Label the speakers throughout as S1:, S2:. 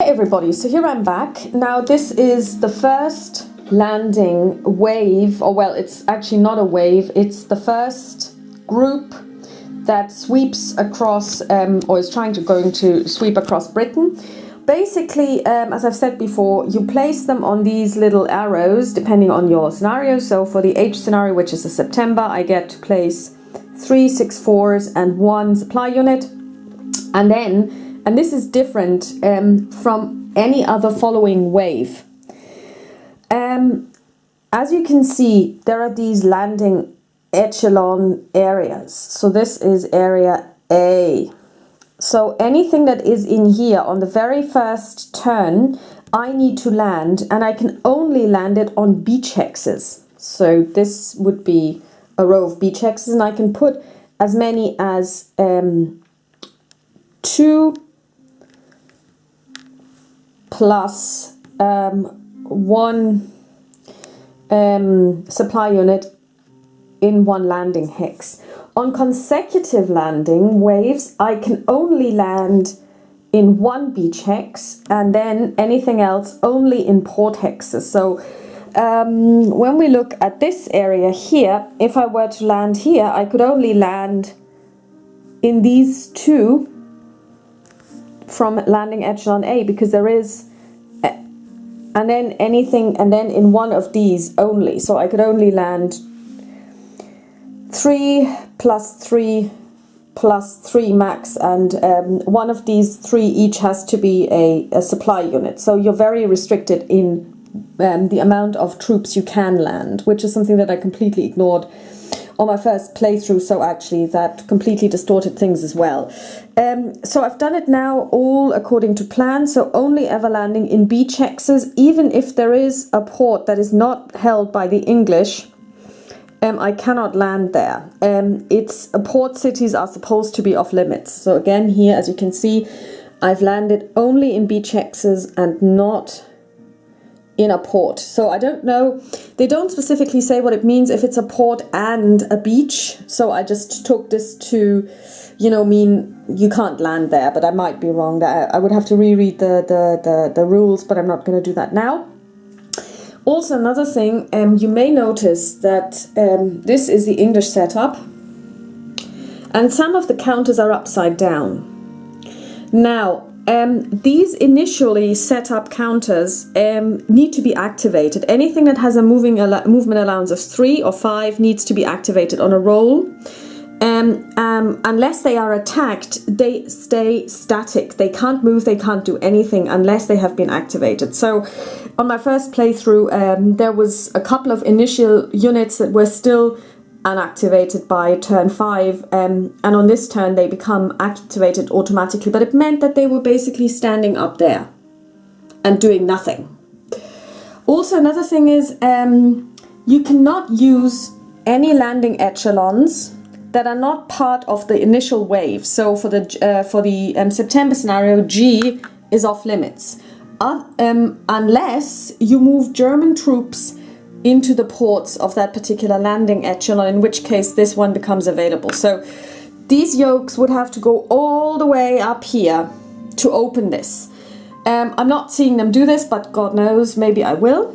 S1: everybody, so here I'm back. Now this is the first landing wave, or well, it's actually not a wave, it's the first group that sweeps across, or is going to sweep across Britain. Basically, as I've said before, you place them on these little arrows depending on your scenario. So for the H scenario, which is a September, I get to place 3 6-4s and 1 supply unit. And then, and this is different from any other following wave. As you can see, there are these landing echelon areas. So this is area A. So anything that is in here on the very first turn, I need to land, and I can only land it on beach hexes. So this would be a row of beach hexes, and I can put as many as 2 plus 1 supply unit in one landing hex. On consecutive landing waves, I can only land in 1 beach hex, and then anything else only in port hexes. So when we look at this area here, if I were to land here, I could only land in these 2 from landing echelon A, because there is, and then anything, and then in one of these only. So I could only land 3 plus 3 plus 3 max, and one of these 3 each has to be a supply unit. So you're very restricted in the amount of troops you can land, which is something that I completely ignored on my first playthrough, so actually that completely distorted things as well. So I've done it now all according to plan, so only ever landing in beach hexes, even if there is a port that is not held by the English. I cannot land there. Port cities are supposed to be off limits. So again here, as you can see, I've landed only in beach hexes and not in a port. So I don't know, they don't specifically say what it means if it's a port and a beach. So I just took this to, mean you can't land there, but I might be wrong. I would have to reread the rules, but I'm not going to do that now. Also, another thing, you may notice that this is the English setup, and some of the counters are upside down. Now, these initially set up counters need to be activated. Anything that has a movement allowance of 3 or 5 needs to be activated on a roll. Unless they are attacked, they stay static. They can't move, they can't do anything unless they have been activated. So on my first playthrough, there was a couple of initial units that were still unactivated by turn 5, and on this turn they become activated automatically, but it meant that they were basically standing up there and doing nothing. Also, another thing is you cannot use any landing echelons that are not part of the initial wave. So for the September scenario, G is off limits unless you move German troops into the ports of that particular landing echelon, in which case this one becomes available. So these yokes would have to go all the way up here to open this. I'm not seeing them do this, but God knows, maybe I will.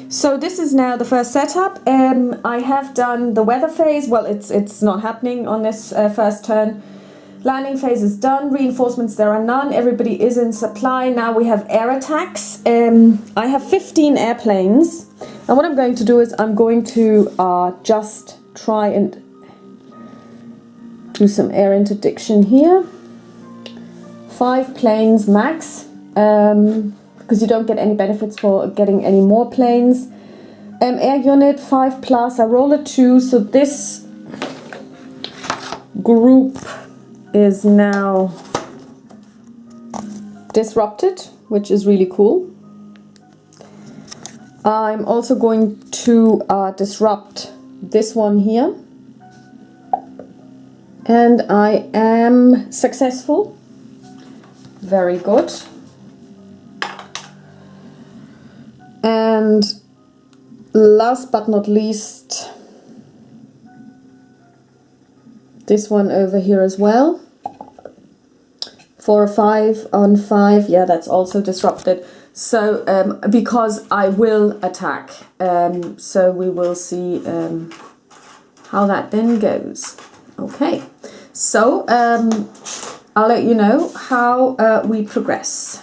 S1: So this is now the first setup. I have done the weather phase. Well, it's not happening on this first turn. Landing phase is done. Reinforcements, there are none. Everybody is in supply. Now we have air attacks. I have 15 airplanes. And what I'm going to do is I'm going to just try and do some air interdiction here. 5 planes max, because you don't get any benefits for getting any more planes. Air unit 5 plus, I roll a 2, so this group is now disrupted, which is really cool. I'm also going to disrupt this one here, and I am successful. Very good. And last but not least, this one over here as well. 4 or 5 on 5. Yeah, that's also disrupted. So because I will attack. So we will see how that then goes. Okay, so I'll let you know how we progress.